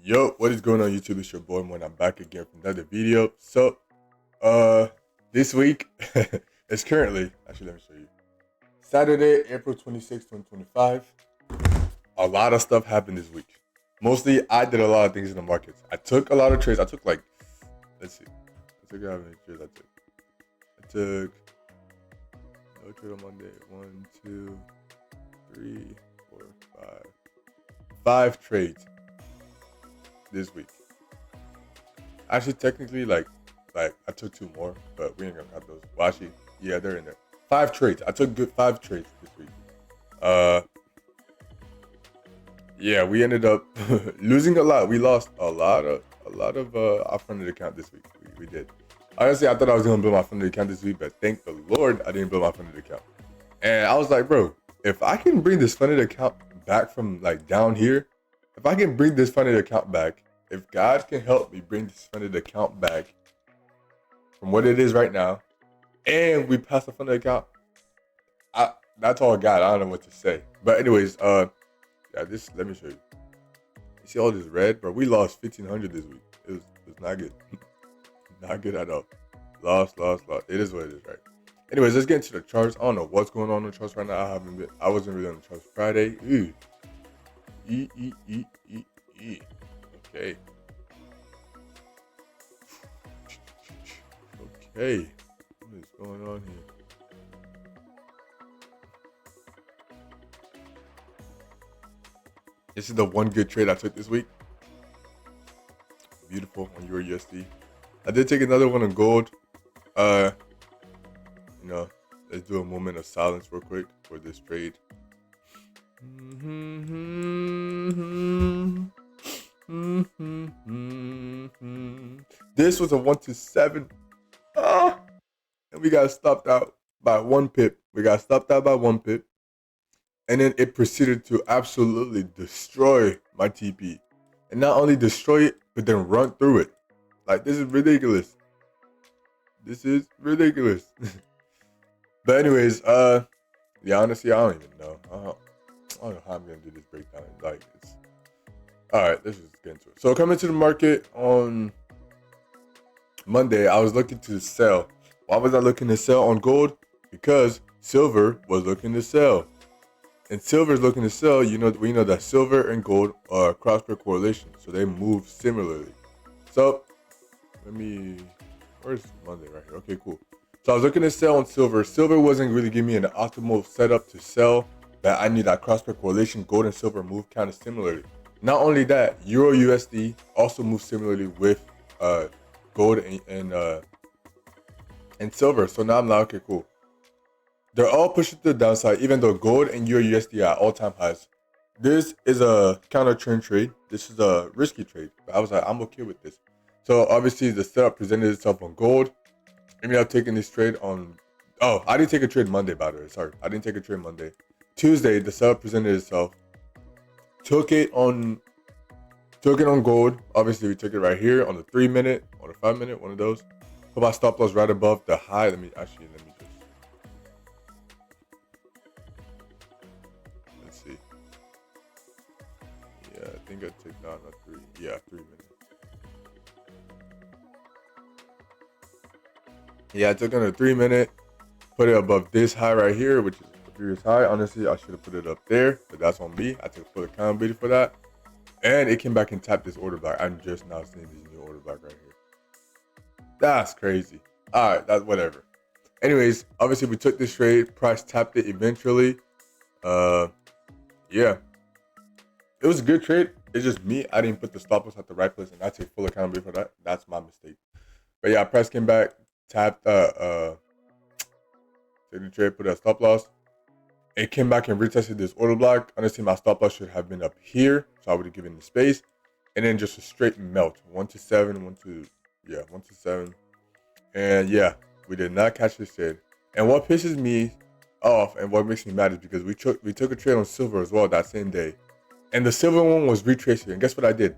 Yo, what is going on YouTube? It's your boy Moin. I'm back again from another video. So, this week, it's currently, actually let me show you. Saturday, April 26, 2025. A lot of stuff happened this week. Mostly, I did a lot of things in the markets. I took a lot of trades. I took like, let's see. I took how many trades I took. I took, no trade on Monday. 1, 2, 3, 4, 5. 5 trades this week. Actually, technically, like I took 2 more, but we ain't gonna count those. Well, actually, yeah, they're in there. 5 trades. I took good 5 trades this week. Yeah, we ended up losing a lot. We lost a lot of our funded account this week. We did. Honestly, I thought I was gonna build my funded account this week, but thank the Lord I didn't build my funded account. And I was like, bro, if I can bring this funded account back from like down here, if I can bring this funded account back, if God can help me bring this funded account back from what it is right now, and we pass the funded account, that's all God. I don't know what to say. But anyways, yeah, this, let me show you. You see all this red, bro? We lost 1,500 this week. It was not good. Not good at all. Lost. It is what it is, right? Anyways, let's get into the charts. I don't know what's going on in the charts right now. I wasn't really on the charts Friday. Ooh. Okay. Okay. What is going on here? This is the one good trade I took this week. Beautiful on Euro USD. I did take another one on gold. Let's do a moment of silence real quick for this trade. This was a 1-7. And we got stopped out by 1 pip. And then it proceeded to absolutely destroy my TP. And not only destroy it, but then run through it. Like, this is ridiculous. But anyways, yeah, honestly, I don't even know. I don't know how I'm gonna do this breakdown. Like, it's all right. Let's just get into it. So coming to the market on Monday, I was looking to sell. Why was I looking to sell on gold? Because silver was looking to sell, and silver is looking to sell. We know that silver and gold are cross-pair correlation, so they move similarly. So where's Monday right here? Okay, cool. So I was looking to sell on silver. Silver wasn't really giving me an optimal setup to sell, but I knew that cross-pair correlation, gold and silver move kind of similarly. Not only that, Euro USD also moves similarly with gold and silver. So now I'm like, okay, cool. They're all pushing to the downside, even though gold and Euro USD are all-time highs. This is a counter trend trade. This is a risky trade, but I was like, I'm okay with this. So obviously the setup presented itself on gold. I ended up taking this trade on. Oh, I didn't take a trade Monday, by the way. Sorry, I didn't take a trade Monday. Tuesday, the setup presented itself. Took it on gold. Obviously, we took it right here on the 3-minute, on the 5-minute, one of those. Put my stop loss right above the high. Let me just. Let's see. Yeah, I think I took down a 3. Yeah, 3 minutes. Yeah, I took on a 3-minute, put it above this high right here, which is the previous high. Honestly, I should have put it up there, but that's on me. I took full accountability for that. And it came back and tapped this order block. I'm just now seeing this new order block right here. That's crazy. All right, that's whatever. Anyways, obviously we took this trade. Price tapped it eventually. Yeah. It was a good trade. It's just me. I didn't put the stop loss at the right place, and I take full accountability for that. That's my mistake. But yeah, price came back. Tapped take the trade, put a stop loss. It came back and retested this order block. Honestly, my stop loss should have been up here, so I would have given the space, and then just a straight melt. 1-7, 1-7, and yeah, we did not catch this trade. And what pisses me off and what makes me mad is because we took a trade on silver as well that same day, and the silver one was retracing. And guess what I did?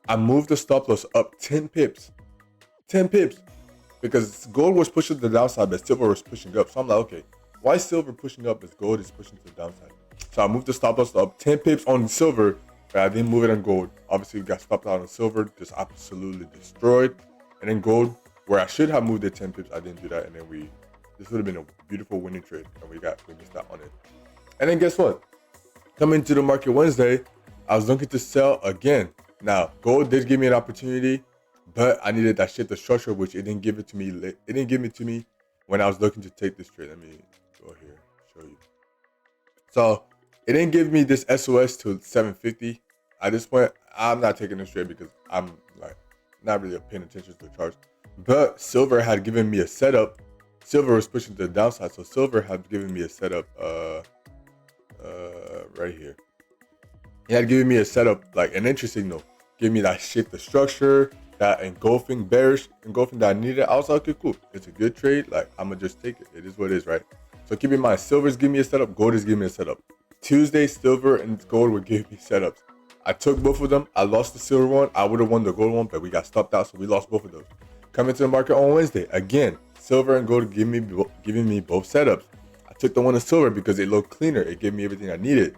I moved the stop loss up 10 pips. 10 pips. Because gold was pushing to the downside, but silver was pushing up. So I'm like, okay, why is silver pushing up as gold is pushing to the downside? So I moved the stop loss up 10 pips on silver but I didn't move it on gold. Obviously, we got stopped out on silver, just absolutely destroyed. And then gold, where I should have moved it 10 pips, I didn't do that. And then this would have been a beautiful winning trade, and we missed out on it. And then guess what? Coming to the market Wednesday, I was looking to sell again. Now, gold did give me an opportunity, but I needed that shit, the structure, which it didn't give it to me. It didn't give it to me when I was looking to take this trade. Let me go here, show you. So it didn't give me this SOS to 750. At this point, I'm not taking this trade because I'm like not really paying attention to the charts. But silver had given me a setup. Silver was pushing to the downside, so silver had given me a setup right here. He had given me a setup, like an entry signal, give me that shift the structure, that bearish engulfing that I needed. I was like, okay, cool, it's a good trade, like I'm gonna just take it. It is what it is, right? So keep in mind, silver is giving me a setup, gold is giving me a setup. Tuesday, silver and gold would give me setups. I took both of them. I lost the silver one. I would have won the gold one, but we got stopped out, so we lost both of those. Coming to the market on Wednesday, again, silver and gold giving me both setups. I took the one in silver because it looked cleaner. It gave me everything I needed.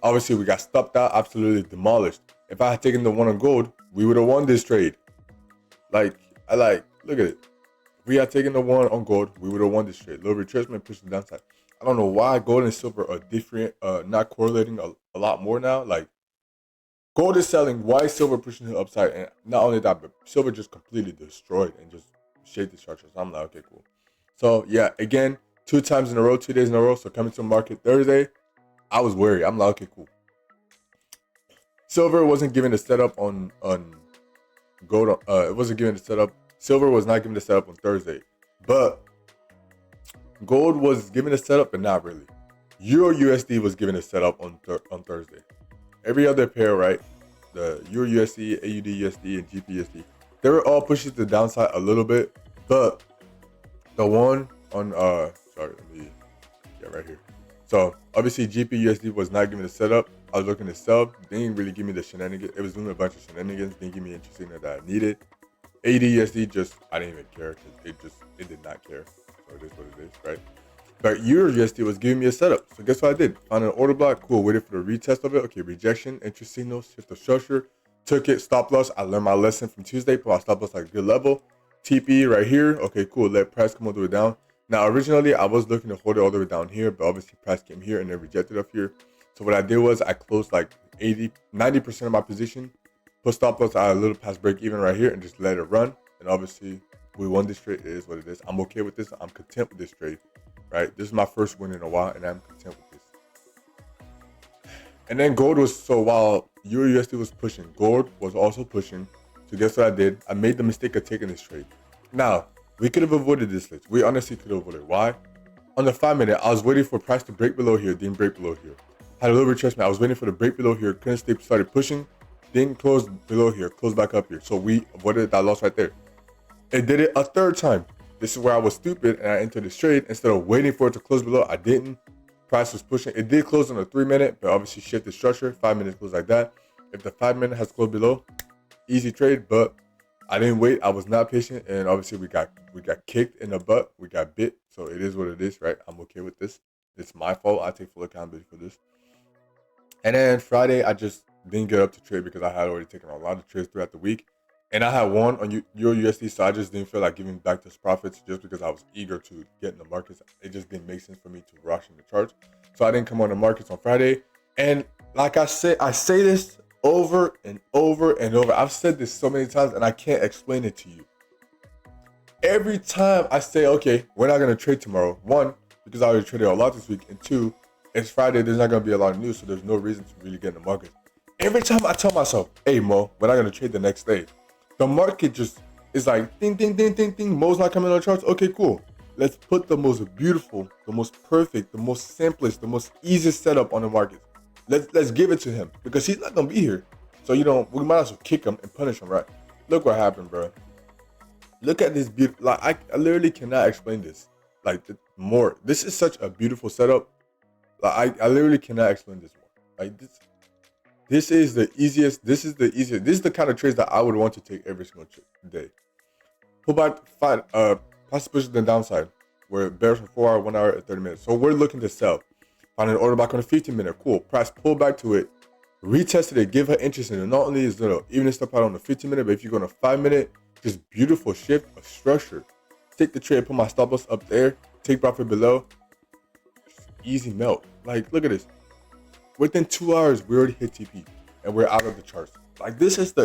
Obviously, we got stopped out, absolutely demolished. If I had taken the one on gold, we would have won this trade. Look at it. If we had taken the one on gold, we would have won this trade. Little retracement pushing the downside. I don't know why gold and silver are different, not correlating a lot more now. Like, gold is selling, why is silver pushing the upside? And not only that, but silver just completely destroyed and just shaped the structure. So I'm like, okay, cool. So yeah, again, 2 times in a row, 2 days in a row. So coming to the market Thursday, I was worried. I'm like, okay, cool. Silver wasn't giving the setup on gold. It wasn't giving the setup. Silver was not giving the setup on Thursday, but gold was giving a setup, but not really. Euro USD was giving a setup on Thursday. Every other pair, right? The Euro USD, AUD USD, and GP USD, they were all pushing to the downside a little bit, but the one on right here. So obviously GP USD was not giving the setup. I was looking to sell. They didn't really give me the shenanigans. It was doing a bunch of shenanigans. Didn't give me interesting that I needed. AUD USD I didn't even care because it did not care. So it is what it is, right? But Euro USD was giving me a setup. So guess what I did? Found an order block. Cool. Waited for the retest of it. Okay, rejection, entry signal, shift of structure. Took it. Stop loss. I learned my lesson from Tuesday. Put my stop loss at a good level. TP right here. Okay, cool. Let price come all the way down. Now, originally, I was looking to hold it all the way down here, but obviously price came here and then rejected up here. So what I did was I closed like 90% of my position, put stop loss at a little past break even right here and just let it run. And obviously, we won this trade. It is what it is. I'm okay with this. I'm content with this trade, right? This is my first win in a while, and I'm content with this. And then gold was, so while Euro USD was pushing, gold was also pushing. So guess what I did? I made the mistake of taking this trade. Now, we could have avoided this list. We honestly could have avoided. Why? On the 5 minute, I was waiting for price to break below here, didn't break below here. Had a little retracement. I was waiting for the break below here, couldn't stay, started pushing, didn't close below here, closed back up here. So we avoided that loss right there. It did it a third time. This is where I was stupid and I entered this trade. Instead of waiting for it to close below, I didn't. Price was pushing. It did close on a 3 minute, but obviously shifted structure. 5 minutes closed like that. If the 5 minute has closed below, easy trade, but I didn't wait. I was not patient, and obviously we got kicked in the butt. We got bit, so it is what it is, right? I'm okay with this. It's my fault. I take full accountability for this. And then Friday, I just didn't get up to trade because I had already taken a lot of trades throughout the week, and I had one on Euro USD, so I just didn't feel like giving back those profits just because I was eager to get in the markets. It just didn't make sense for me to rush in the charts, so I didn't come on the markets on Friday. And like I say this over and over and over. I've said this so many times and I can't explain it to you. Every time I say, okay, we're not going to trade tomorrow. 1, because I already traded a lot this week. And 2, it's Friday. There's not going to be a lot of news. So there's no reason to really get in the market. Every time I tell myself, hey, Mo, we're not going to trade the next day. The market just is like, ding, ding, ding, ding, ding. Mo's not coming on the charts. Okay, cool. Let's put the most beautiful, the most perfect, the most simplest, the most easiest setup on the market. Let's give it to him because he's not gonna be here. So we might as well kick him and punish him, right? Look what happened, bro. Look at this beautiful. Like I literally cannot explain this. Like more. This is such a beautiful setup. Like I literally cannot explain this more. Like this is the easiest. This is the easiest. This is the kind of trades that I would want to take every single day. Pull back, find price pushes the downside. We're bearish for 4 hours, 1 hour, and 30 minutes. So we're looking to sell. Find an order back on a 15 minute. Cool. Price pull back to it. retested it, give her interest in it. Not only is it even step out on the 15-minute, but if you go on a 5-minute, just beautiful shift of structure. Take the trade, put my stop loss up there, take profit below. Just easy melt. Like, look at this. Within 2 hours, we already hit TP and we're out of the charts. Like, this is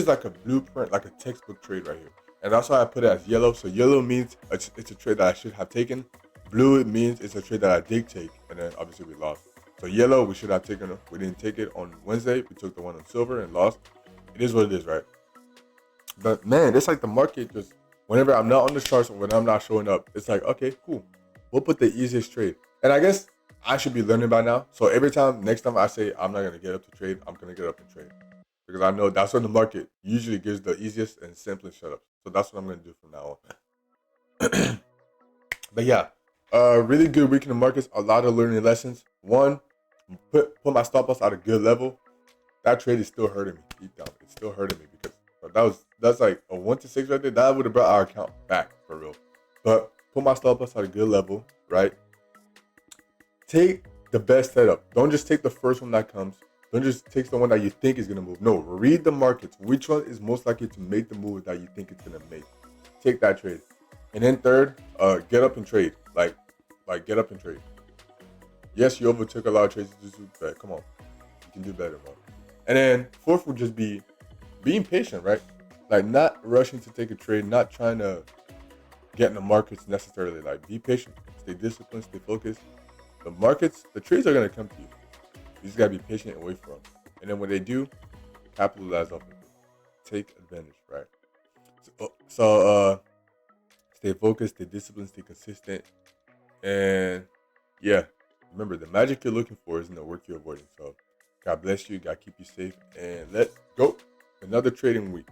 like a blueprint, like a textbook trade right here. And that's why I put it as yellow. So yellow means it's a trade that I should have taken. Blue means it's a trade that I did take, and then obviously we lost. So yellow, we should have taken it. We didn't take it on Wednesday. We took the one on silver and lost. It is what it is, right? But man, it's like the market just, whenever I'm not on the charts or when I'm not showing up, it's like, okay, cool. We'll put the easiest trade. And I guess I should be learning by now. So every time, next time I say I'm not going to get up to trade, I'm going to get up and trade. Because I know that's when the market usually gives the easiest and simplest setups. So that's what I'm going to do from now on. But yeah, really good week in the markets. A lot of learning lessons. One, put my stop loss at a good level. That trade is still hurting me deep down. It's still hurting me because that's like a 1 to 6 right there. That would have brought our account back for real. But put my stop loss at a good level, right? Take the best setup. Don't just take the first one that comes. Don't just take the one that you think is gonna move. No, read the markets. Which one is most likely to make the move that you think it's gonna make? Take that trade. And then third, get up and trade. Like get up and trade. Yes, you overtook a lot of trades this week, but come on, you can do better, bro. And then fourth would just be being patient, right? Like not rushing to take a trade, not trying to get in the markets necessarily. Like be patient, stay disciplined, stay focused. The markets, the trades are gonna come to you. You just gotta be patient and wait for them. And then when they do, capitalize off of it. Take advantage, right? So stay focused, stay disciplined, stay consistent. And yeah, remember the magic you're looking for isn't the work you're avoiding. So God bless you, God keep you safe, and let's go. Another trading week.